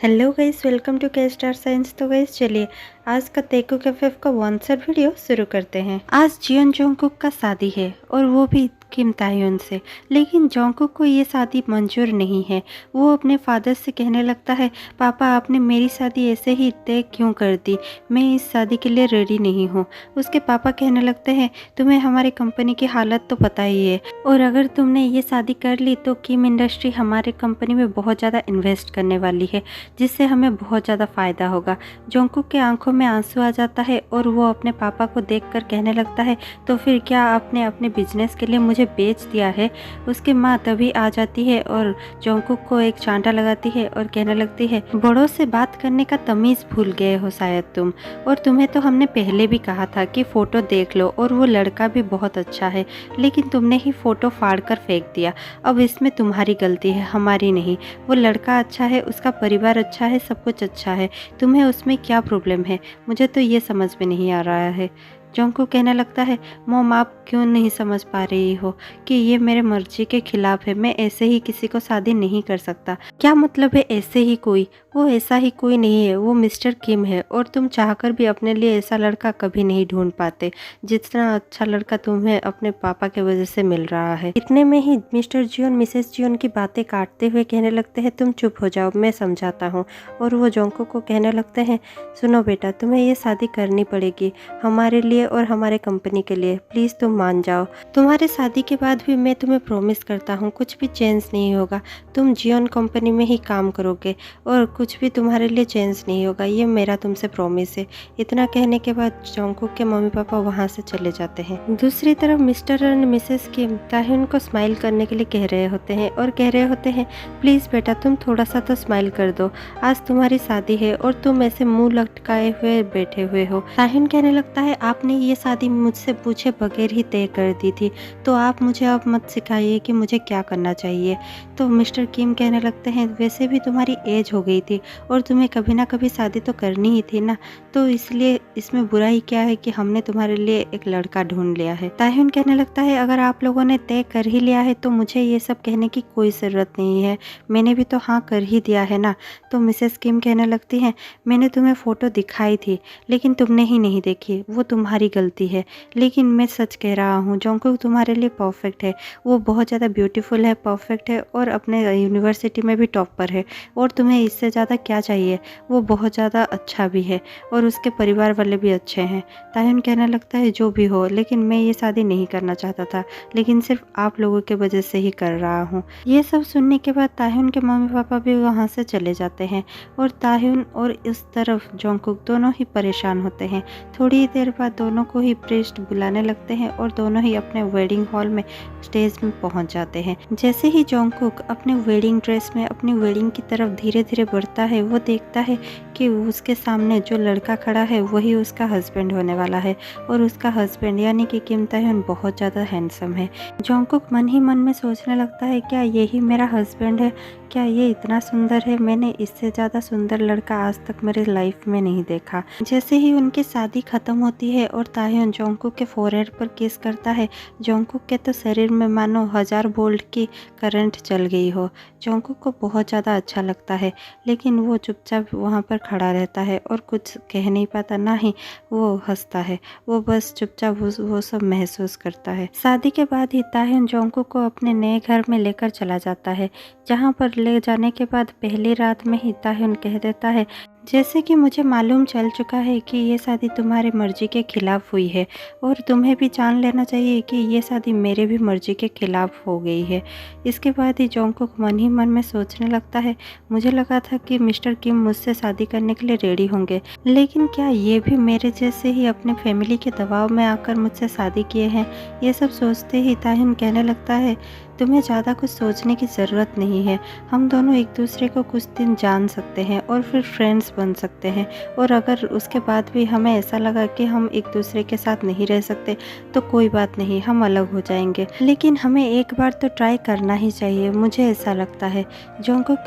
Hello guys, welcome to के star signs. तो guys चलिए आज का तेकू कैफे का वॉन्सर वीडियो शुरू करते हैं। आज जियोन जोंगकुक का शादी है और वो भी किम ताह्यून से। लेकिन जोंगकुक को ये शादी मंजूर नहीं है। वो अपने फादर से कहने लगता है, पापा आपने मेरी शादी ऐसे ही तय क्यों कर दी, मैं इस शादी के लिए रेडी नहीं हूँ। उसके पापा कहने लगते हैं, तुम्हें हमारी कंपनी की हालत तो पता ही है, और अगर तुमने ये शादी कर ली तो किम इंडस्ट्री हमारे कंपनी में बहुत ज़्यादा इन्वेस्ट करने वाली है, जिससे हमें बहुत ज़्यादा फ़ायदा होगा। जोंगकुक के आंखों में आंसू आ जाता है और वो अपने पापा को देखकर कहने लगता है, तो फिर क्या आपने अपने बिजनेस के लिए मुझे बेच दिया है। उसकी माँ तभी आ जाती है और जोंगकुक को एक चांटा लगाती है और कहने लगती है, बड़ों से बात करने का तमीज़ भूल गए हो शायद तुम, और तुम्हें तो हमने पहले भी कहा था कि फ़ोटो देख लो और वो लड़का भी बहुत अच्छा है, लेकिन तुमने ही फ़ोटो फाड़ कर फेंक दिया। अब इसमें तुम्हारी गलती है, हमारी नहीं। वो लड़का अच्छा है, उसका परिवार अच्छा है, सब कुछ अच्छा है, तुम्हें उसमें क्या प्रॉब्लम है, मुझे तो ये समझ में नहीं आ रहा है। जोंगकुक कहने लगता है, मॉम आप क्यों नहीं समझ पा रही हो कि ये मेरे मर्जी के खिलाफ है, मैं ऐसे ही किसी को शादी नहीं कर सकता। क्या मतलब है ऐसे ही कोई? वो ऐसा ही कोई नहीं है, वो मिस्टर किम है, और तुम चाहकर भी अपने लिए ऐसा लड़का कभी नहीं ढूंढ पाते जितना अच्छा लड़का तुम्हें अपने पापा के वजह से मिल रहा है। इतने में ही मिस्टर जियोन मिसेस जियोन की बातें काटते हुए कहने लगते हैं, तुम चुप हो जाओ, मैं समझाता हूँ। और वो जोंगकुक को कहने लगते हैं, सुनो बेटा, तुम्हें ये शादी करनी पड़ेगी हमारे लिए और हमारे कंपनी के लिए, प्लीज़ तुम मान जाओ। तुम्हारे शादी के बाद भी मैं तुम्हें प्रॉमिस करता हूँ कुछ भी चेंज नहीं होगा, तुम जियोन कंपनी में ही काम करोगे और कुछ भी तुम्हारे लिए चेंज नहीं होगा, ये मेरा तुमसे प्रॉमिस है। इतना कहने के बाद जोंगकुक के मम्मी पापा वहाँ से चले जाते हैं। दूसरी तरफ मिस्टर एंड मिसेस किम ताह्यून को स्माइल करने के लिए कह रहे होते हैं और कह रहे होते हैं, प्लीज़ बेटा तुम थोड़ा सा तो स्माइल कर दो, आज तुम्हारी शादी है और तुम ऐसे मुंह लटकाए हुए बैठे हुए हो। ताह्यून कहने लगता है, आपने ये शादी मुझसे पूछे बगैर ही तय कर दी थी, तो आप मुझे अब मत सिखाइए कि मुझे क्या करना चाहिए। तो मिस्टर किम कहने लगते हैं, वैसे भी तुम्हारी एज हो गई थी और तुम्हें कभी ना कभी शादी तो करनी ही थी ना, तो इसलिए इसमें बुराई क्या है कि हमने तुम्हारे लिए एक लड़का ढूंढ लिया है। ताह्यून कहने लगता है, अगर आप लोगों ने तय कर ही लिया है तो मुझे ये सब कहने की कोई ज़रूरत नहीं है, मैंने भी तो हाँ कर ही दिया है ना। तो मिसेस किम कहने लगती हैं, मैंने तुम्हें फ़ोटो दिखाई थी लेकिन तुमने ही नहीं देखी, वो तुम्हारी गलती है। लेकिन मैं सच कह रहा हूँ, जोंगकुक तुम्हारे लिए परफेक्ट है, वो बहुत ज़्यादा ब्यूटीफुल है, परफेक्ट है और अपने यूनिवर्सिटी में भी टॉपर है, और तुम्हें इससे ज़्यादा क्या चाहिए। वो बहुत ज़्यादा अच्छा भी है और उसके परिवार वाले भी अच्छे हैं। ताह्यून कहने लगता है, जो भी हो, लेकिन मैं ये शादी नहीं करना चाहता था, लेकिन सिर्फ आप लोगों के वजह से ही कर रहा हूँ। ये सब सुनने के बाद ताह्यून के मम्मी पापा भी वहाँ से चले जाते हैं और ताह्यून और इस तरफ जोंगकुक दोनों ही परेशान होते हैं। थोड़ी देर बाद दोनों को ही प्रीस्ट बुलाने लगते हैं और दोनों ही अपने वेडिंग हॉल में स्टेज में पहुंच जाते हैं। जैसे ही जोंगकुक अपने वेडिंग ड्रेस में अपनी वेडिंग की तरफ धीरे धीरे बढ़ता है, वो देखता है कि उसके सामने जो लड़का खड़ा है वही उसका हस्बैंड होने वाला है, और उसका हस्बैंड यानी कि किम ताह्यून बहुत ज़्यादा हैंडसम है। जोंगकुक मन ही मन में सोचने लगता है, क्या यही मेरा हस्बैंड है, क्या ये इतना सुंदर है, मैंने इससे ज़्यादा सुंदर लड़का आज तक मेरे लाइफ में नहीं देखा। जैसे ही उनकी शादी खत्म होती है और ताह्यून जोंगकुक के फोरहेड पर किस करता है, जोंगकुक के तो शरीर में मानो 1000 वोल्ट की करंट चल गई हो। जोंगकुक को बहुत ज़्यादा अच्छा लगता है, लेकिन वो चुपचाप वहाँ पर खड़ा रहता है और कुछ कह नहीं पाता, ना ही वो हंसता है, वो बस चुपचाप वो सब महसूस करता है। शादी के बाद ही ताह्यून जोंगकुक को अपने नए घर में लेकर चला जाता है, जहाँ पर ले जाने के बाद पहली रात में ही ताह्यून कह देता है, जैसे कि मुझे मालूम चल चुका है कि ये शादी तुम्हारे मर्जी के खिलाफ हुई है, और तुम्हें भी जान लेना चाहिए कि ये शादी मेरे भी मर्जी के खिलाफ हो गई है। इसके बाद ही जोंगकुक मन ही मन में सोचने लगता है, मुझे लगा था कि मिस्टर किम मुझसे शादी करने के लिए रेडी होंगे, लेकिन क्या ये भी मेरे जैसे ही अपने फैमिली के दबाव में आकर मुझसे शादी किए हैं। ये सब सोचते ही ताह्यून कहने लगता है, तुम्हें ज़्यादा कुछ सोचने की ज़रूरत नहीं है, हम दोनों एक दूसरे को कुछ दिन जान सकते हैं और फिर फ्रेंड्स बन सकते हैं, और अगर उसके बाद भी हमें ऐसा लगा कि हम एक दूसरे के साथ नहीं रह सकते तो कोई बात नहीं, हम अलग हो जाएंगे, लेकिन हमें एक बार तो ट्राई करना ही चाहिए, मुझे ऐसा लगता है। जोंगकुक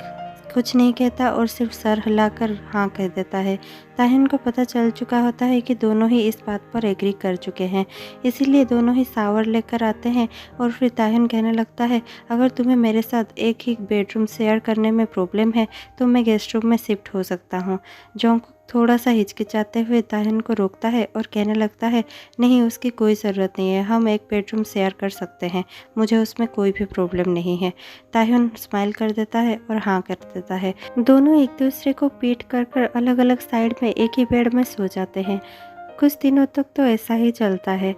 कुछ नहीं कहता और सिर्फ सर हिलाकर हाँ कह देता है। ताहिन को पता चल चुका होता है कि दोनों ही इस बात पर एग्री कर चुके हैं, इसीलिए दोनों ही शावर लेकर आते हैं। और फिर ताहिन कहने लगता है, अगर तुम्हें मेरे साथ एक ही बेडरूम शेयर करने में प्रॉब्लम है तो मैं गेस्ट रूम में शिफ्ट हो सकता हूँ। जोंगकुक थोड़ा सा हिचकिचाते हुए ताहिन को रोकता है और कहने लगता है, नहीं, उसकी कोई ज़रूरत नहीं है, हम एक बेडरूम शेयर कर सकते हैं, मुझे उसमें कोई भी प्रॉब्लम नहीं है। ताहिन स्माइल कर देता है और हाँ कर देता है। दोनों एक दूसरे को पीट कर अलग अलग साइड में एक ही बेड में सो जाते हैं। कुछ दिनों तक तो ऐसा ही चलता है।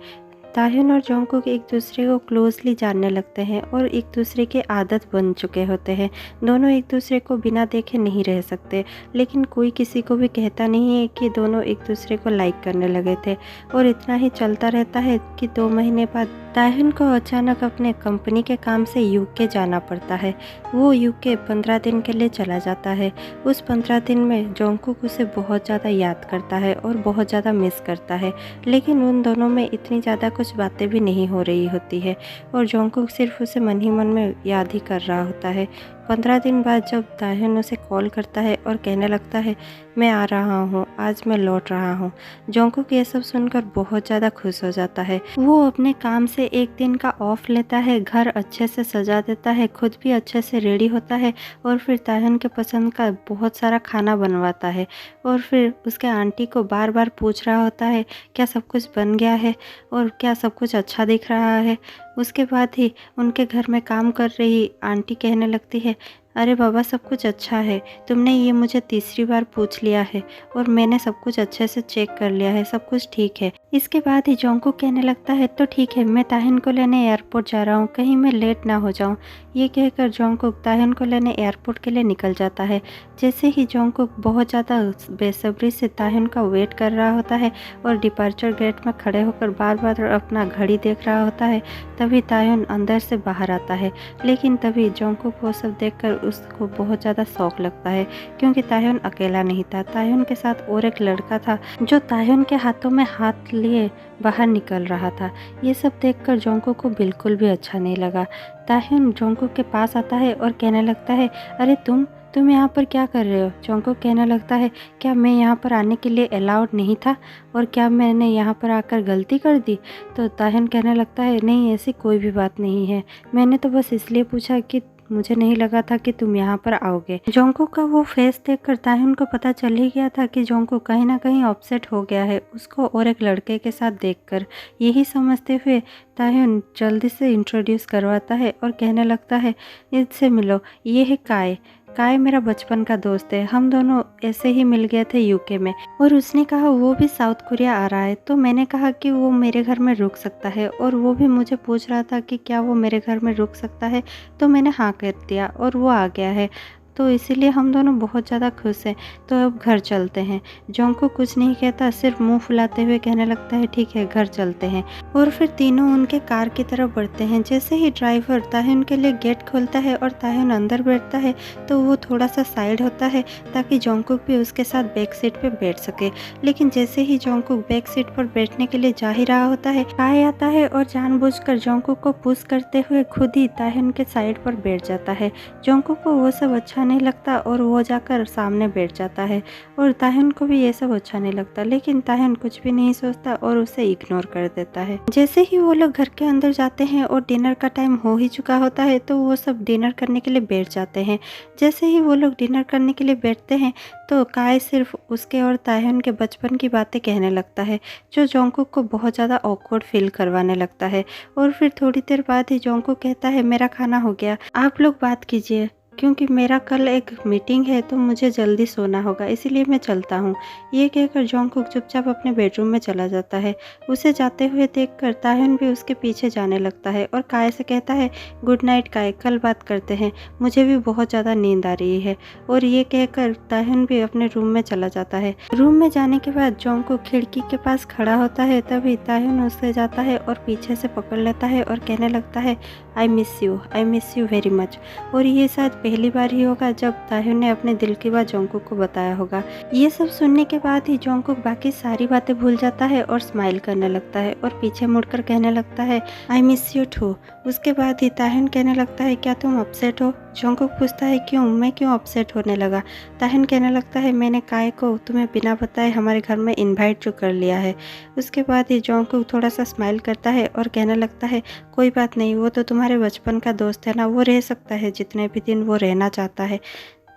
ताहिन और जोंगकुक एक दूसरे को क्लोजली जानने लगते हैं और एक दूसरे के आदत बन चुके होते हैं। दोनों एक दूसरे को बिना देखे नहीं रह सकते, लेकिन कोई किसी को भी कहता नहीं है कि दोनों एक दूसरे को लाइक करने लगे थे। और इतना ही चलता रहता है कि 2 महीने बाद ताहिन को अचानक अपने कंपनी के काम से यूके जाना पड़ता है। वो यूके 15 दिन के लिए चला जाता है। उस 15 दिन में जोंगकुक उसे बहुत ज़्यादा याद करता है और बहुत ज़्यादा मिस करता है, लेकिन उन दोनों में इतनी ज़्यादा कुछ बातें भी नहीं हो रही होती है और जोंगकुक सिर्फ उसे मन ही मन में याद ही कर रहा होता है। 15 दिन बाद जब ताहिन उसे कॉल करता है और कहने लगता है, मैं आ रहा हूँ, आज मैं लौट रहा हूँ। जोंगकुक ये सब सुनकर बहुत ज़्यादा खुश हो जाता है। वो अपने काम से एक दिन का ऑफ लेता है, घर अच्छे से सजा देता है, खुद भी अच्छे से रेडी होता है और फिर ताहिन के पसंद का बहुत सारा खाना बनवाता है। और फिर उसके आंटी को बार बार पूछ रहा होता है, क्या सब कुछ बन गया है और क्या सब कुछ अच्छा दिख रहा है। उसके बाद ही उनके घर में काम कर रही आंटी कहने लगती है, अरे बाबा, सब कुछ अच्छा है, तुमने ये मुझे तीसरी बार पूछ लिया है और मैंने सब कुछ अच्छे से चेक कर लिया है, सब कुछ ठीक है। इसके बाद ही जोंगकुक कहने लगता है, तो ठीक है, मैं ताहिन को लेने एयरपोर्ट जा रहा हूँ, कहीं मैं लेट ना हो जाऊँ। ये कहकर जोंगकुक ताहिन को लेने एयरपोर्ट के लिए निकल जाता है। जैसे ही जोंगकुक बहुत ज़्यादा बेसब्री से ताहिन का वेट कर रहा होता है और डिपार्चर गेट में खड़े होकर बार बार अपना घड़ी देख रहा होता है, तभी ताहिन अंदर से बाहर आता है। लेकिन तभी जोंगकुक वो सब देखकर उसको बहुत ज़्यादा शौक लगता है, क्योंकि ताहिन अकेला नहीं था, ताहिन के साथ और एक लड़का था जो ताहिन के हाथों में हाथ लिए बाहर निकल रहा था। ये सब देखकर जोंगकुक को बिल्कुल भी अच्छा नहीं लगा। ताहिन जोंगकुक के पास आता है और कहने लगता है, अरे तुम यहाँ पर क्या कर रहे हो? जोंगकुक कहने लगता है, क्या मैं यहाँ पर आने के लिए अलाउड नहीं था और क्या मैंने यहाँ पर आकर गलती कर दी? तो ताहिन कहने लगता है, नहीं, ऐसी कोई भी बात नहीं है, मैंने तो बस इसलिए पूछा कि मुझे नहीं लगा था कि तुम यहाँ पर आओगे। जोंगकुक का वो फेस देखकर ताहिन को पता चल ही गया था कि जोंगकुक कहीं ना कहीं अपसेट हो गया है उसको और एक लड़के के साथ देखकर। यही समझते हुए ताहिन जल्दी से इंट्रोड्यूस करवाता है और कहने लगता है, इससे मिलो, ये है काय। काय मेरा बचपन का दोस्त है, हम दोनों ऐसे ही मिल गए थे यूके में। और उसने कहा वो भी साउथ कोरिया आ रहा है, तो मैंने कहा कि वो मेरे घर में रुक सकता है और वो भी मुझे पूछ रहा था कि क्या वो मेरे घर में रुक सकता है, तो मैंने हाँ कर दिया और वो आ गया है, तो इसीलिए हम दोनों बहुत ज़्यादा खुश हैं, तो अब घर चलते हैं। जोंगकुक कुछ नहीं कहता, सिर्फ मुंह फुलाते हुए कहने लगता है, ठीक है, घर चलते हैं। और फिर तीनों उनके कार की तरफ बढ़ते हैं। जैसे ही ड्राइवर ताहिन के लिए गेट खोलता है और ताहिन अंदर बैठता है तो वो थोड़ा सा साइड होता है ताकि जोंगकुक भी उसके साथ बैक सीट पर बैठ सके। लेकिन जैसे ही जोंगकुक बैक सीट पर बैठने के लिए जा ही रहा होता है, काय आता है और जानबूझकर जोंगकुक को पुश करते हुए खुद ही ताहिन के साइड पर बैठ जाता है। जोंगकुक को वो सब अच्छा नहीं लगता और वो जाकर सामने बैठ जाता है और ताहिन को भी ये सब अच्छा नहीं लगता, लेकिन ताहिन कुछ भी नहीं सोचता और उसे इग्नोर कर देता है। जैसे ही वो लोग घर के अंदर जाते हैं और डिनर का टाइम हो ही चुका होता है तो वो सब डिनर करने के लिए बैठ जाते हैं। जैसे ही वो लोग डिनर करने के लिए बैठते हैं तो काय सिर्फ उसके और ताहिन के बचपन की बातें कहने लगता है, जो जोंगकुक को बहुत ज़्यादा ऑकवर्ड फील करवाने लगता है। और फिर थोड़ी देर बाद ही जोंगकुक कहता है, मेरा खाना हो गया, आप लोग बात कीजिए, क्योंकि मेरा कल एक मीटिंग है तो मुझे जल्दी सोना होगा, इसीलिए मैं चलता हूँ। ये कहकर जोंगकुक चुपचाप अपने बेडरूम में चला जाता है। उसे जाते हुए देखकर ताहिन भी उसके पीछे जाने लगता है और काय से कहता है, गुड नाइट काय, कल बात करते हैं, मुझे भी बहुत ज़्यादा नींद आ रही है। और ये कहकर ताहिन भी अपने रूम में चला जाता है। रूम में जाने के बाद जोंगकुक खिड़की के पास खड़ा होता है, तभी ताहिन उससे जाता है और पीछे से पकड़ लेता है और कहने लगता है, I miss you very much. और ये शायद पहली बार ही होगा जब ताहिन ने अपने दिल की बात जोंगकुक को बताया होगा। ये सब सुनने के बाद ही जोंगकुक बाकी सारी बातें भूल जाता है और स्माइल करने लगता है और पीछे मुड़कर कहने लगता है, आई मिस यू टू। उसके बाद ही ताहिन कहने लगता है, क्या तुम अपसेट हो? जंगकुक पूछता है क्यों, मैं क्यों अपसेट होने लगा। ताहिन कहने लगता है मैंने काय को तुम्हें बिना बताए हमारे घर में इनवाइट जो कर लिया है। उसके बाद ही जंगकुक थोड़ा सा स्माइल करता है और कहने लगता है कोई बात नहीं, वो तो तुम्हारे बचपन का दोस्त है ना, वो रह सकता है जितने भी दिन वो रहना चाहता है।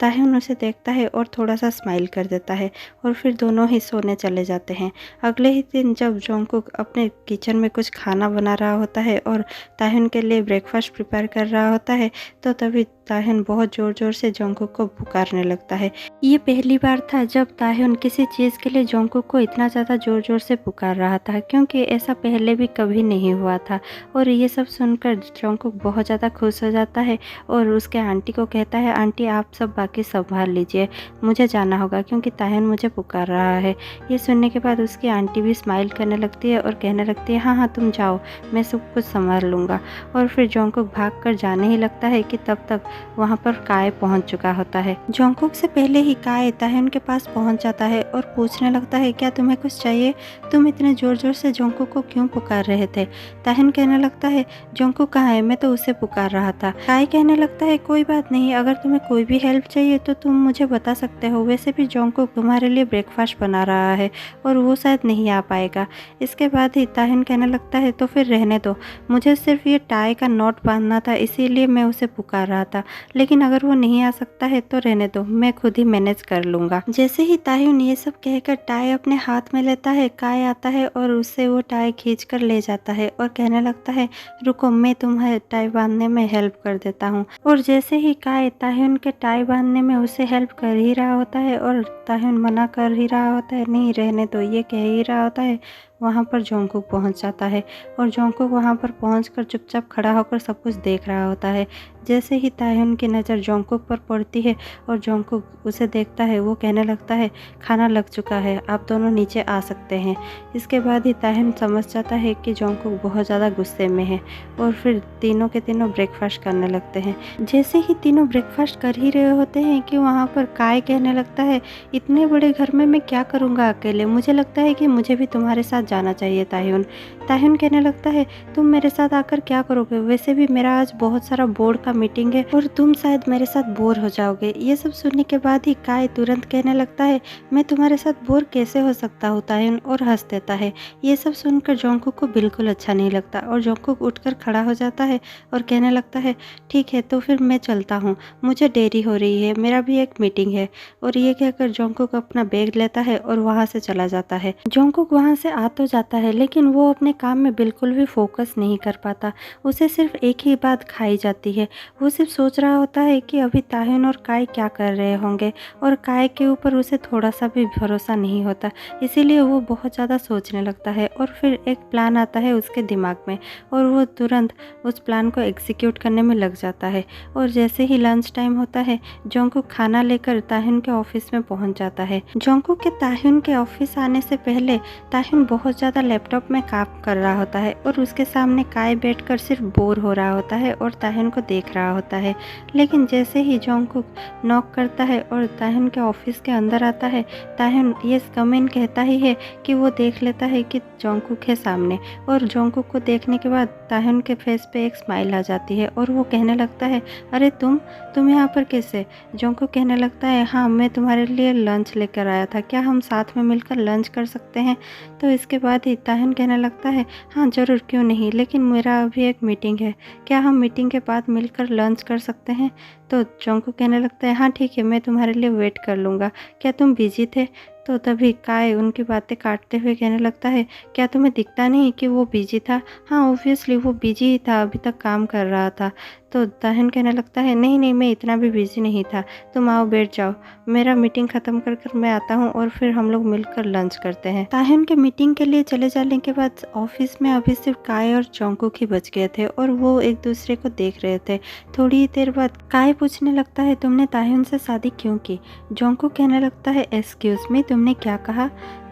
ताहिन उसे देखता है और थोड़ा सा स्माइल कर देता है और फिर दोनों ही सोने चले जाते हैं। अगले ही दिन जब जंगकुक अपने किचन में कुछ खाना बना रहा होता है और ताहिन के लिए ब्रेकफास्ट प्रिपेयर कर रहा होता है, तो तभी ताहिन बहुत ज़ोर ज़ोर से जंगकुक को पुकारने लगता है। ये पहली बार था जब ताहिन किसी चीज़ के लिए जंगकुक को इतना ज़्यादा ज़ोर ज़ोर से पुकार रहा था, क्योंकि ऐसा पहले भी कभी नहीं हुआ था। और ये सब सुनकर जंगकुक बहुत ज़्यादा खुश हो जाता है और उसके आंटी को कहता है आंटी आप सब बाकी संभाल लीजिए, मुझे जाना होगा क्योंकि ताहिन मुझे पुकार रहा है। ये सुनने के बाद उसकी आंटी भी स्माइल करने लगती है और कहने लगती है हाँ हाँ तुम जाओ, मैं सब कुछ संभाल लूँगा। और फिर जंगकुक भाग कर जाने ही लगता है कि तब तक वहाँ पर काय पहुँच चुका होता है। जंगकुक से पहले ही काय ताहिन के पास पहुँच जाता है और पूछने लगता है क्या तुम्हें कुछ चाहिए, तुम इतने ज़ोर ज़ोर से जंगकुक को क्यों पुकार रहे थे। ताहिन कहने लगता है जंगकुक कहाँ है, मैं तो उसे पुकार रहा था। काय कहने लगता है कोई बात नहीं, अगर तुम्हें कोई भी हेल्प चाहिए तो तुम मुझे बता सकते हो, वैसे भी जंगकुक तुम्हारे लिए ब्रेकफास्ट बना रहा है और वो शायद नहीं आ पाएगा। इसके बाद ही ताहिन कहने लगता है तो फिर रहने दो, मुझे सिर्फ ये टाई का नॉट बांधना था इसीलिए मैं उसे पुकार रहा था, लेकिन अगर वो नहीं आ सकता है तो रहने दो, मैं खुद ही मैनेज कर लूँगा। जैसे ही ताहिन ये सब कहकर टाई अपने हाथ में लेता है, काय आता है और उससे वो टाई खींच कर ले जाता है और कहने लगता है रुको मैं तुम्हें टाई बांधने में हेल्प कर देता हूँ। और जैसे ही काय ताहिन के टाई बांधने में उसे हेल्प कर ही रहा होता है और ताहिन मना कर ही रहा होता है नहीं रहने दो ये कह ही रहा होता है, वहाँ पर जंगकुक पहुँच जाता है और जंगकुक वहाँ पर पहुँचकर चुपचाप खड़ा होकर सब कुछ देख रहा होता है। जैसे ही ताहिन की नज़र जंगकुक पर पड़ती है और जंगकुक उसे देखता है, वो कहने लगता है खाना लग चुका है, आप दोनों नीचे आ सकते हैं। इसके बाद ही ताहिन समझ जाता है कि जंगकुक बहुत ज़्यादा गुस्से में है और फिर तीनों के तीनों ब्रेकफास्ट करने लगते हैं। जैसे ही तीनों ब्रेकफास्ट कर ही रहे होते हैं कि वहाँ पर काय कहने लगता है इतने बड़े घर में मैं क्या करूँगा अकेले, मुझे लगता है कि मुझे भी तुम्हारे साथ जाना चाहिए ताहिन। ताहिन कहने लगता है तुम मेरे साथ आकर क्या करोगे, वैसे भी मेरा आज बहुत सारा बोर्ड का मीटिंग है और तुम शायद मेरे साथ बोर हो जाओगे। ये सब सुनने के बाद ही काय तुरंत कहने लगता है मैं तुम्हारे साथ बोर कैसे हो सकता हूँ ताहिन, और हंस देता है। ये सब सुनकर जंगकुक को बिल्कुल अच्छा नहीं लगता और जंगकुक उठकर खड़ा हो जाता है और कहने लगता है ठीक है तो फिर मैं चलता हूँ, मुझे देरी हो रही है, मेरा भी एक मीटिंग है। और ये कहकर जंगकुक अपना बैग लेता है और वहाँ से चला जाता है। जंगकुक वहाँ से आ तो जाता है लेकिन वो अपने काम में बिल्कुल भी फोकस नहीं कर पाता, उसे सिर्फ एक ही बात खाई जाती है। वो सिर्फ सोच रहा होता है कि अभी ताहिन और काय क्या कर रहे होंगे और काय के ऊपर उसे थोड़ा सा भी भरोसा नहीं होता, इसीलिए वो बहुत ज़्यादा सोचने लगता है। और फिर एक प्लान आता है उसके दिमाग में और वो तुरंत उस प्लान को एग्जीक्यूट करने में लग जाता है। और जैसे ही लंच टाइम होता है जंगकुक खाना लेकर ताहिन के ऑफिस में पहुंच जाता है। जंगकुक के ताहिन के ऑफिस आने से पहले ताहिन बहुत ज़्यादा लैपटॉप में काम कर रहा होता है और उसके सामने काय बैठकर सिर्फ बोर हो रहा होता है और ताहिन को देख रहा होता है। लेकिन जैसे ही जंगकुक नॉक करता है और ताहिन के ऑफिस के अंदर आता है, ताहिन यस कम इन कहता ही है कि वो देख लेता है कि जंगकुक है सामने। और जंगकुक को देखने के बाद ताहिन के फेस पे एक स्माइल आ जाती है और वो कहने लगता है अरे तुम यहाँ पर कैसे। जंगकुक कहने लगता है हाँ मैं तुम्हारे लिए लंच लेकर आया था, क्या हम साथ में मिलकर लंच कर सकते हैं। तो इसके बाद ही ताहिन कहने लगता है हाँ ज़रूर क्यों नहीं, लेकिन मेरा अभी एक मीटिंग है, क्या हम मीटिंग के बाद मिलकर लंच कर सकते हैं। तो जंगकुक कहने लगता है हाँ ठीक है मैं तुम्हारे लिए वेट कर लूँगा, क्या तुम बिजी थे। तो तभी काय उनकी बातें काटते हुए कहने लगता है क्या तुम्हें दिखता नहीं कि वो बिजी था। हाँ ऑब्वियसली वो बिजी ही था, अभी तक काम कर रहा था। तो ताहिन कहने लगता है नहीं नहीं मैं इतना भी बिजी नहीं था, तुम आओ बैठ जाओ, मेरा मीटिंग ख़त्म कर कर मैं आता हूँ और फिर हम लोग मिलकर लंच करते हैं। ताहिन के मीटिंग के लिए चले जाने के बाद ऑफिस में अभी सिर्फ काय और जंगकुक ही बच गए थे और वो एक दूसरे को देख रहे थे। थोड़ी ही देर बाद काय पूछने लगता है तुमने ताहिन से शादी क्यों की। जंगकुक कहने लगता है एक्सक्यूज मी तुमने क्या कहा।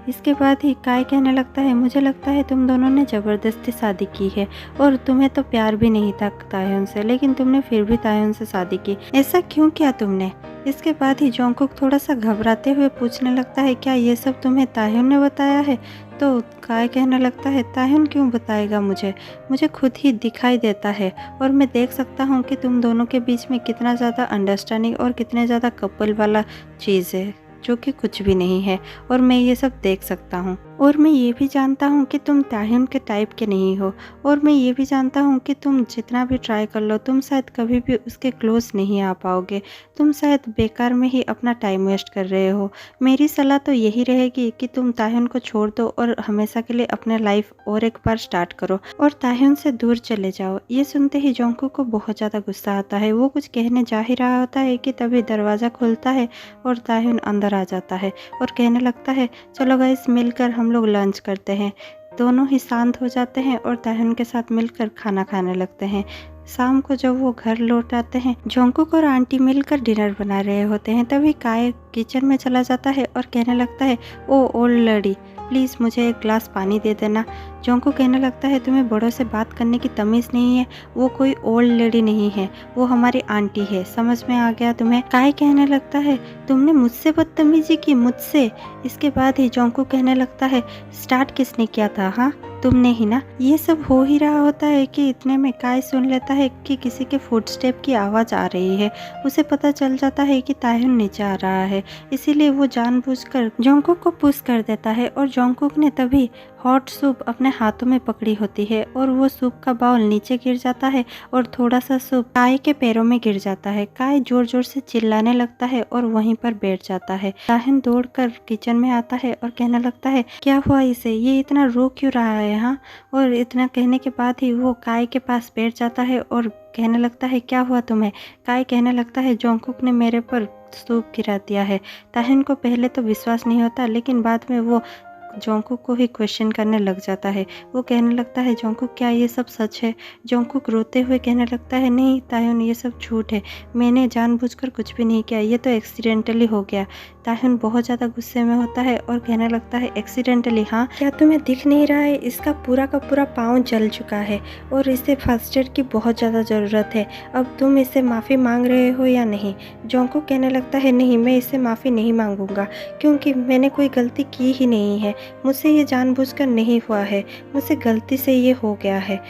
इसके बाद ही काय कहने लगता है मुझे लगता है तुम दोनों ने ज़बरदस्ती शादी की है और तुम्हें तो प्यार भी नहीं था ताहिन से, लेकिन तुमने फिर भी ताहिन से शादी की, ऐसा क्यों किया तुमने। इसके बाद ही जोंगकुक थोड़ा सा घबराते हुए पूछने लगता है, क्या ये सब तुम्हें ताह्युन ने बताया है? तो काय कहने लगता है, ताह्युन क्यों बताएगा मुझे खुद ही दिखाई देता है और मैं देख सकता हूँ कि तुम दोनों के बीच में कितना ज़्यादा अंडरस्टैंडिंग और कितने ज़्यादा कपल वाला चीज़ है, जो कि कुछ भी नहीं है, और मैं ये सब देख सकता हूँ। और मैं ये भी जानता हूँ कि तुम ताह्युन के टाइप के नहीं हो, और मैं ये भी जानता हूँ कि तुम जितना भी ट्राई कर लो, तुम शायद कभी भी उसके क्लोज नहीं आ पाओगे। तुम शायद बेकार में ही अपना टाइम वेस्ट कर रहे हो। मेरी सलाह तो यही रहेगी कि तुम ताह्युन को छोड़ दो और हमेशा के लिए अपने लाइफ और एक बार स्टार्ट करो और ताह्युन से दूर चले जाओ। ये सुनते ही जोंगकुक को बहुत ज़्यादा गुस्सा आता है। वो कुछ कहने जा ही रहा होता है कि तभी दरवाज़ा खुलता है और ताह्युन अंदर आ जाता है और कहने लगता है, चलो गाइस, मिलकर हम लोग लंच करते हैं। दोनों ही शांत हो जाते हैं और ताह्युन के साथ मिलकर खाना खाने लगते हैं। शाम को जब वो घर लौट आते हैं, जोंगकुक और आंटी मिलकर डिनर बना रहे होते हैं। तभी काय किचन में चला जाता है और कहने लगता है, ओ ओल्ड लेडी, प्लीज़ मुझे एक ग्लास पानी दे देना। जोंगकुक कहने लगता है, तुम्हें बड़ों से बात करने की तमीज़ नहीं है। वो कोई ओल्ड लेडी नहीं है, वो हमारी आंटी है। समझ में आ गया तुम्हें? काय कहने लगता है, तुमने मुझसे बदतमीजी की, मुझसे? इसके बाद ही जोंगकुक कहने लगता है, स्टार्ट किसने किया था? हाँ, तुमने ही ना। ये सब हो ही रहा होता है कि इतने में काय सुन लेता है कि किसी के फुटस्टेप की आवाज़ आ रही है। उसे पता चल जाता है कि ताह्युन नीचे आ रहा है, इसीलिए वो जानबूझकर जोंगकुक को पुश कर देता है और जोंगकुक ने तभी हॉट सूप अपने हाथों में पकड़ी होती है और वो सूप का बाउल नीचे गिर जाता है और थोड़ा सा सूप काय के पैरों में गिर जाता है। काय जोर जोर से चिल्लाने लगता है और वहीं पर बैठ जाता है। ताह्युन दौड़कर किचन में आता है और कहने लगता है, क्या हुआ इसे? ये इतना रो क्यों रहा है? हाँ। और इतना कहने के बाद ही वो काय के पास बैठ जाता है और कहने लगता है, क्या हुआ तुम्हें? काय कहने लगता है, जोंगकुक ने मेरे पर सूप गिरा दिया है। ताह्युन को पहले तो विश्वास नहीं होता, लेकिन बाद में वो जोंगकुक को ही क्वेश्चन करने लग जाता है। वो कहने लगता है, जोंगकुक क्या ये सब सच है? जोंगकुक रोते हुए कहने लगता है, नहीं ताह्युन, ये सब झूठ है। मैंने जानबूझकर कुछ भी नहीं किया, ये तो एक्सीडेंटली हो गया। ताह्युन बहुत ज़्यादा गुस्से में होता है और कहने लगता है, एक्सीडेंटली? हाँ, क्या तुम्हें दिख नहीं रहा है? इसका पूरा का पूरा पाँव जल चुका है और इसे फर्स्ट एड की बहुत ज़्यादा ज़रूरत है। अब तुम इससे माफ़ी मांग रहे हो या नहीं? जोंगकुक कहने लगता है, नहीं, मैं इससे माफ़ी नहीं मांगूंगा, क्योंकि मैंने कोई गलती की ही नहीं है। मुझसे ये जानबूझकर नहीं हुआ है, मुझसे गलती से ये हो गया है।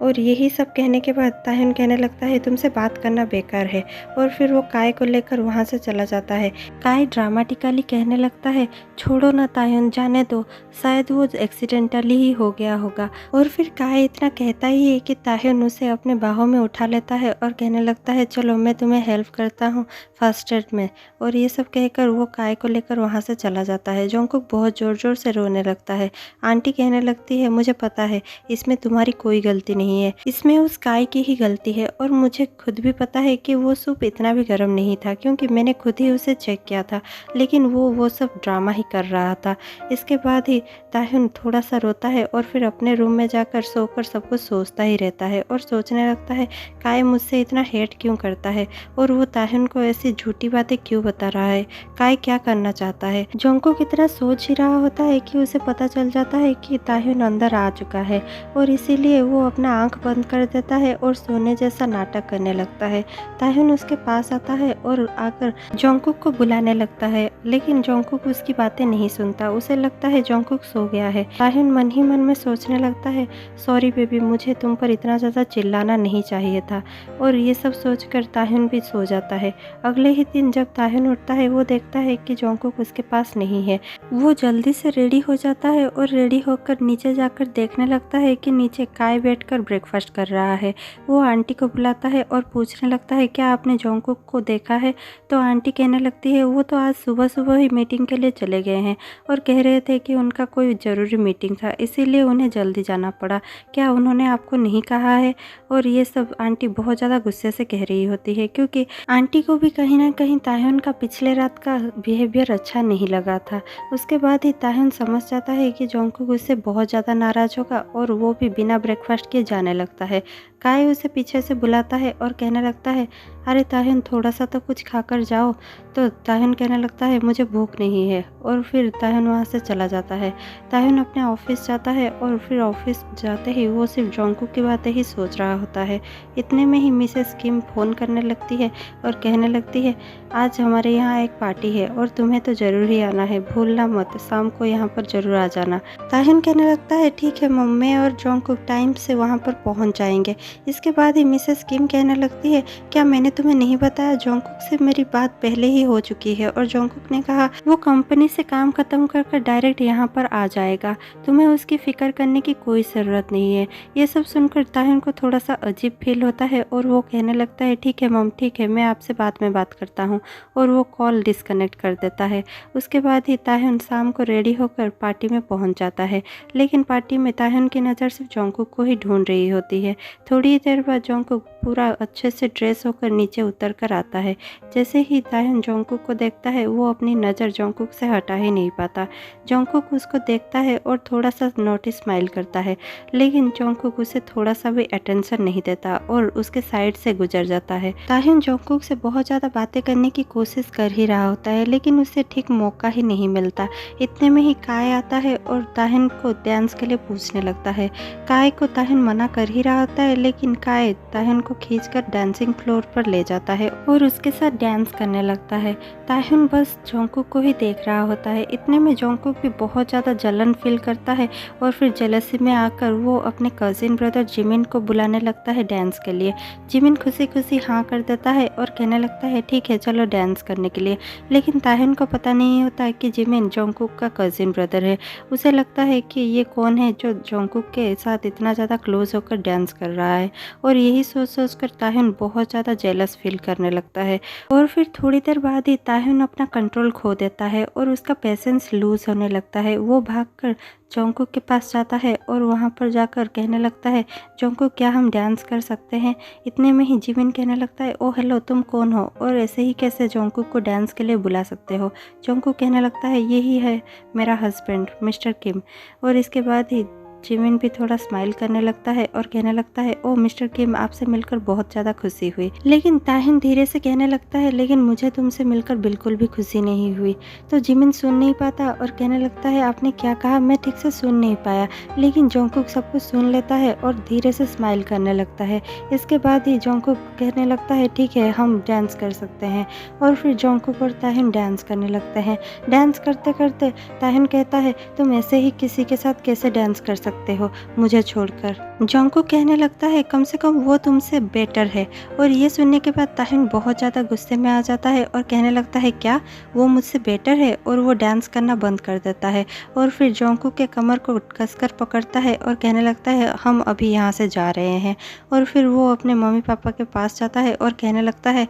और यही सब कहने के बाद ताह्युन कहने लगता है, तुमसे बात करना बेकार है, और फिर वो काय को लेकर वहाँ से चला जाता है। काय ड्रामेटिकली कहने लगता है, छोड़ो ना ताह्युन, जाने दो, शायद वो एक्सीडेंटली ही हो गया होगा। और फिर काय इतना कहता ही है कि ताह्युन उसे अपने बाहों में उठा लेता है और कहने लगता है, चलो मैं तुम्हें हेल्प करता हूँ फर्स्ट एड में। और ये सब कहकर वो काय को लेकर वहाँ से चला जाता है। जोंगकुक बहुत ज़ोर ज़ोर से रोने लगता है। आंटी कहने लगती है, मुझे पता है इसमें तुम्हारी कोई गलती नहीं है, इसमें उस काय की ही गलती है, और मुझे खुद भी पता है कि वो सूप इतना भी गर्म नहीं था, क्योंकि मैंने खुद ही उसे चेक किया था, लेकिन वो सब ड्रामा ही कर रहा था। इसके बाद ही ताह्युन थोड़ा सा रोता है और फिर अपने रूम में जाकर सोकर सब कुछ सोचता ही रहता है और सोचने लगता है, काय मुझसे इतना हेट क्यों करता है और वो ताह्युन को ऐसी झूठी बातें क्यों बता रहा है? काय क्या करना चाहता है? जोंगकुक कितना सोच ही रहा होता है कि उसे पता चल जाता है कि ताह्युन अंदर आ चुका है, और इसीलिए वो अपना आंख बंद कर देता है और सोने जैसा नाटक करने लगता है। ताह्युन उसके पास आता है और आकर जोंगकुक को बुलाने लगता है, लेकिन जोंगकुक उसकी बातें नहीं सुनता। उसे लगता है जोंगकुक सो गया है। ताह्युन मन ही मन में सोचने लगता है, सॉरी बेबी, मुझे तुम पर इतना ज़्यादा चिल्लाना नहीं चाहिए था। और ये सब सोचकर ताह्युन भी सो जाता है। अगले ही दिन जब ताह्युन उठता है, वो देखता है कि जोंगकुक उसके पास नहीं है। वो जल्दी से रेडी हो जाता है और रेडी होकर नीचे जाकर देखने लगता है कि नीचे काय बैठकर ब्रेकफास्ट कर रहा है। वो आंटी को बुलाता है और पूछने लगता है, क्या आपने जोंगकुक को देखा है? तो आंटी कहने लगती है, वो तो आज सुबह सुबह ही मीटिंग के लिए चले गए हैं और कह रहे थे कि उनका कोई ज़रूरी मीटिंग था, इसीलिए उन्हें जल्दी जाना पड़ा। क्या उन्होंने आपको नहीं कहा है? और ये सब आंटी बहुत ज़्यादा गुस्से से कह रही होती है, क्योंकि आंटी को भी कहीं ना कहीं ताह्युन का पिछले रात का बिहेवियर अच्छा नहीं लगा था। उसके बाद ही ताह्युन समझ जाता है कि जोंगकुक उससे बहुत ज़्यादा नाराज़ होगा और वो भी बिना ब्रेकफास्ट किए जाने लगता है। काय उसे पीछे से बुलाता है और कहने लगता है, अरे ताहिन थोड़ा सा तो कुछ खाकर जाओ। तो ताहिन कहने लगता है मुझे भूख नहीं है, और फिर ताहिन वहाँ से चला जाता है। ताहिन अपने ऑफिस जाता है और फिर ऑफिस जाते ही वो सिर्फ जोंगकुक की बातें ही सोच रहा होता है। इतने में ही मिसेस किम फ़ोन करने लगती है और कहने लगती है, आज हमारे यहाँ एक पार्टी है और तुम्हें तो ज़रूर ही आना है, भूलना मत, शाम को यहाँ पर ज़रूर आ जाना। ताहिन कहने लगता है ठीक है मम, मैं और जोंगकुक टाइम से वहाँ पर पहुँच जाएंगे। इसके बाद ही मिसेस किम कहने लगती है, क्या मैंने तुम्हें नहीं बताया, जोंगकुक से मेरी बात पहले ही हो चुकी है और जोंगकुक ने कहा वो कंपनी से काम खत्म कर डायरेक्ट यहाँ पर आ जाएगा, तुम्हें उसकी फिक्र करने की कोई ज़रूरत नहीं है। ये सब सुनकर ताहिन को थोड़ा सा अजीब फील होता है और वो कहने लगता है ठीक है मम, ठीक है, मैं आपसे बाद में बात करता हूँ, और वो कॉल डिस्कनेक्ट कर देता है। उसके बाद ही ताहिन शाम को रेडी होकर पार्टी में पहुँच जाता है, लेकिन पार्टी में ताहिन की नज़र सिर्फ जोंगकुक को ही ढूंढ रही होती है। थोड़ी ही देर बाद जोंगकुक पूरा अच्छे से ड्रेस होकर नीचे उतर कर आता है। जैसे ही ताहिन जोंगकुक को देखता है वो अपनी नज़र जोंगकुक से हटा ही नहीं पाता। जोंगकुक उसको देखता है और थोड़ा सा नोटिस स्माइल करता है, लेकिन जोंगकुक उसे थोड़ा सा भी अटेंशन नहीं देता और उसके साइड से गुजर जाता है। ताहिन जोंगकुक से बहुत ज़्यादा बातें करने की कोशिश कर ही रहा होता है, लेकिन उसे ठीक मौका ही नहीं मिलता। इतने में ही काय आता है और ताहिन को डांस के लिए पूछने लगता है। काय को ताहिन मना कर ही रहा होता है, लेकिन काय ताहिन को खींचकर डांसिंग फ्लोर पर ले जाता है और उसके साथ डांस करने लगता है। ताहिन बस जोंगकुक को ही देख रहा होता है। इतने में जोंगकुक भी बहुत ज़्यादा जलन फील करता है और फिर जेलसी में आकर वो अपने कजिन ब्रदर जिमिन को बुलाने लगता है डांस के लिए। जिमिन खुशी खुशी हाँ कर देता है और कहने लगता है ठीक है चलो डांस करने के लिए, लेकिन ताहिन को पता नहीं होता कि जिमिन जोंगकुक का कजिन ब्रदर है। उसे लगता है कि ये कौन है जो जोंगकुक के साथ इतना ज़्यादा क्लोज होकर डांस कर रहा है, और यही सोच सोच कर ताहिन बहुत ज़्यादा जेलस फील करने लगता है। और फिर थोड़ी देर बाद ही ताहिन अपना कंट्रोल खो देता है और उसका पेशेंस लूज होने लगता है। वो भागकर जोंगकुक के पास जाता है और वहाँ पर जाकर कहने लगता है, जोंगकुक क्या हम डांस कर सकते हैं? इतने में ही जिमिन कहने लगता है, ओ हेलो, तुम कौन हो और ऐसे ही कैसे जोंगकुक को डांस के लिए बुला सकते हो? जोंगकुक कहने लगता है, यही है मेरा हस्बैंड मिस्टर किम। और इसके बाद ही जिमिन भी थोड़ा स्माइल करने लगता है और कहने लगता है, ओ मिस्टर किम, आपसे मिलकर बहुत ज़्यादा खुशी हुई। लेकिन ताहिन धीरे से कहने लगता है, लेकिन मुझे तुमसे मिलकर बिल्कुल भी खुशी नहीं हुई। तो जिमिन सुन नहीं पाता और कहने लगता है, आपने क्या कहा? मैं ठीक से सुन नहीं पाया। लेकिन जोंगकुक सब कुछ सुन लेता है और धीरे से स्माइल करने लगता है। इसके बाद ही जोंगकुक कहने लगता है, ठीक है हम डांस कर सकते हैं। और फिर जोंगकुक और ताहिन डांस करने लगते हैं। डांस करते करते ताहिन कहता है, तुम ऐसे ही किसी के साथ कैसे डांस कर सकते हो मुझे छोड़कर? जोंगकुक कहने लगता है, कम से कम वो तुमसे बेटर है। और ये सुनने के बाद ताहिन बहुत ज़्यादा गुस्से में आ जाता है और कहने लगता है, क्या वो मुझसे बेटर है? और वो डांस करना बंद कर देता है और फिर जोंगकुक के कमर को कसकर पकड़ता है और कहने लगता है, हम अभी यहाँ से जा रहे हैं। और फिर वो अपने मम्मी पापा के पास जाता है और कहने लगता है,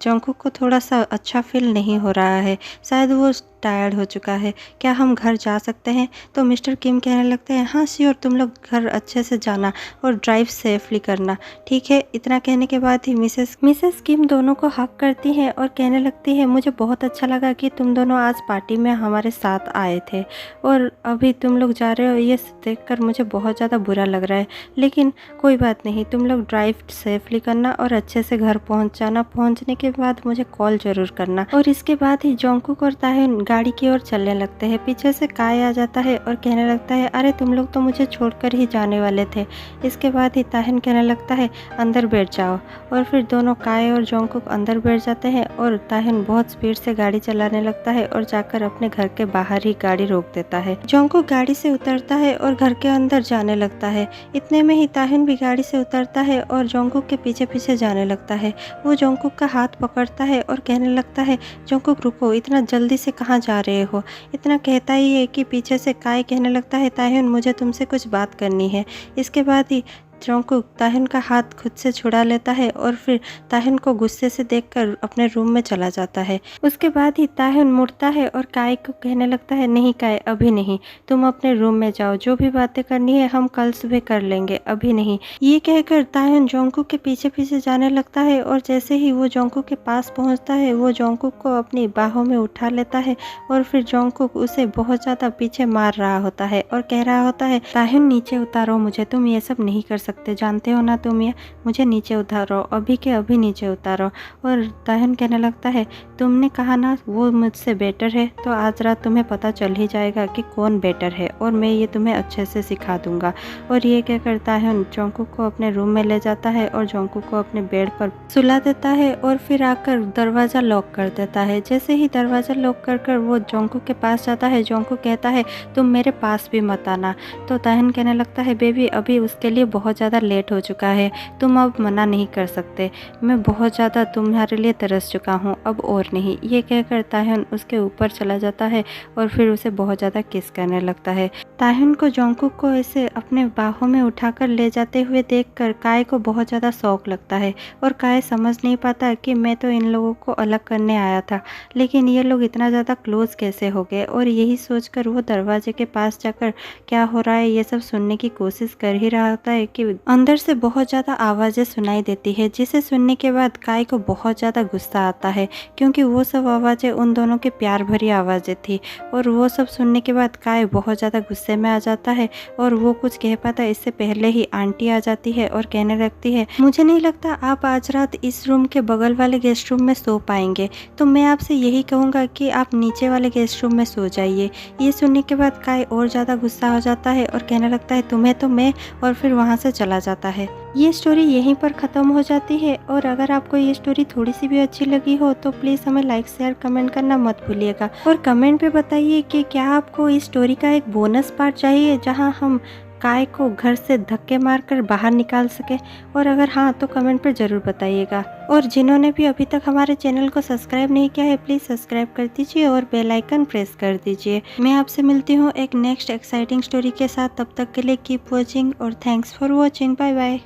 जोंगकुक को थोड़ा सा अच्छा फील नहीं हो रहा है, शायद वो टायर्ड हो चुका है, क्या हम घर जा सकते हैं? तो मिस्टर किम कहने लगते हैं, हाँ श्योर, तुम लोग घर अच्छे से जाना और ड्राइव सेफली करना, ठीक है? इतना कहने के बाद ही मिसेस किम दोनों को हक करती है और कहने लगती है, मुझे बहुत अच्छा लगा कि तुम दोनों आज पार्टी में हमारे साथ आए थे और अभी तुम लोग जा रहे हो, ये देखकर मुझे बहुत ज़्यादा बुरा लग रहा है, लेकिन कोई बात नहीं, तुम लोग ड्राइव सेफली करना और अच्छे से घर पहुँच जाना। पहुँचने के बाद मुझे कॉल ज़रूर करना। और इसके बाद ही जोंगकुक और ताहिन गाड़ी की ओर चलने लगते हैं। पीछे से काय आ जाता है और कहने लगता है, अरे तुम लोग तो मुझे छोड़कर ही जाने वाले थे। इसके बाद ही ताहिन कहने लगता है, अंदर बैठ जाओ। और फिर दोनों काय और जोंगकुक अंदर बैठ जाते हैं और ताहिन बहुत स्पीड से गाड़ी चलाने लगता है और जाकर अपने घर के बाहर ही गाड़ी रोक देता है। जोंगकुक गाड़ी से उतरता है और घर के अंदर जाने लगता है। इतने में ही ताहिन भी गाड़ी से उतरता है और जोंगकुक के पीछे पीछे जाने लगता है। वो जोंगकुक का हाथ पकड़ता है और कहने लगता है, जोंगकुक रुको, इतना जल्दी से कहाँ जा रहे हो? इतना कहता ही है कि पीछे से काय कहने लगता है, ताहिन मुझे तुमसे कुछ बात करनी है। इसके बाद ही जोंगकुक ताहिन का हाथ खुद से छुड़ा लेता है और फिर ताहिन को गुस्से से देखकर अपने रूम में चला जाता है। उसके बाद ही ताहिन मुड़ता है और काय को कहने लगता है, नहीं काय, अभी नहीं, तुम अपने रूम में जाओ, जो भी बातें करनी है हम कल सुबह कर लेंगे, अभी नहीं। ये कहकर ताहिन जोंगकुक के पीछे पीछे जाने लगता है और जैसे ही वो जोंगकुक के पास पहुंचता है, वो जोंगकुक को अपनी बाहों में उठा लेता है और फिर जोंगकुक उसे बहुत ज़्यादा पीछे मार रहा होता है और कह रहा होता है, ताहिन नीचे उतारो मुझे, तुम ये सब नहीं कर सकते सकते, जानते हो ना तुम ये, मुझे नीचे उतारो, अभी के अभी नीचे उतारो। और ताहिन कहने लगता है तुमने कहा ना वो मुझसे बेटर है, तो आज रात तुम्हें पता चल ही जाएगा कि कौन बेटर है और मैं ये तुम्हें अच्छे से सिखा दूंगा। और ये क्या करता है, जोंगकुक को अपने रूम में ले जाता है और जोंगकुक को अपने बेड पर सुला देता है और फिर आकर दरवाज़ा लॉक कर देता है। जैसे ही दरवाज़ा लॉक कर वो जोंगकुक के पास जाता है, जोंगकुक कहता है तुम मेरे पास भी मत आना। तो ताहिन कहने लगता है बेबी अभी उसके लिए बहुत ज़्यादा लेट हो चुका है, तुम अब मना नहीं कर सकते, मैं बहुत ज़्यादा तुम्हारे लिए तरस चुका हूँ, अब और नहीं। ये कहकर ताहिन उसके ऊपर चला जाता है और फिर उसे बहुत ज़्यादा किस करने लगता है। ताहिन को जोंगकुक को ऐसे अपने बाहों में उठाकर ले जाते हुए देखकर काय को बहुत ज़्यादा शौक लगता है और काय समझ नहीं पाता कि मैं तो इन लोगों को अलग करने आया था, लेकिन ये लोग इतना ज़्यादा क्लोज कैसे हो गए। और यही सोचकर वो दरवाजे के पास जाकर क्या हो रहा है ये सब सुनने की कोशिश कर ही रहा होता है कि अंदर से बहुत ज़्यादा आवाज़ें सुनाई देती है, जिसे सुनने के बाद काय को बहुत ज़्यादा गुस्सा आता है, क्योंकि वो सब आवाज़ें उन दोनों की प्यार भरी आवाज़ें थी। और वो सब सुनने के बाद काय बहुत ज़्यादा गुस्से में आ जाता है और वो कुछ कह पाता इससे पहले ही आंटी आ जाती है और कहने लगती है मुझे नहीं लगता आप आज रात इस रूम के बगल वाले गेस्ट रूम में सो पाएंगे, तो मैं आपसे यही कहूँगा कि आप नीचे वाले गेस्ट रूम में सो जाइए। ये सुनने के बाद काय और ज़्यादा गुस्सा हो जाता है और कहने लगता है तुम्हें तो मैं, और फिर वहाँ से चला जाता है। ये स्टोरी यहीं पर ख़त्म हो जाती है। और अगर आपको ये स्टोरी थोड़ी सी भी अच्छी लगी हो तो प्लीज़ हमें लाइक शेयर कमेंट करना मत भूलिएगा। और कमेंट पे बताइए कि क्या आपको इस स्टोरी का एक बोनस पार्ट चाहिए जहां हम काय को घर से धक्के मारकर बाहर निकाल सके, और अगर हाँ तो कमेंट पर ज़रूर बताइएगा। और जिन्होंने भी अभी तक हमारे चैनल को सब्सक्राइब नहीं किया है प्लीज़ सब्सक्राइब कर दीजिए और बेल आइकन प्रेस कर दीजिए। मैं आपसे मिलती हूँ एक नेक्स्ट एक्साइटिंग स्टोरी के साथ, तब तक के लिए कीप वॉचिंग और thanks for watching. Bye bye.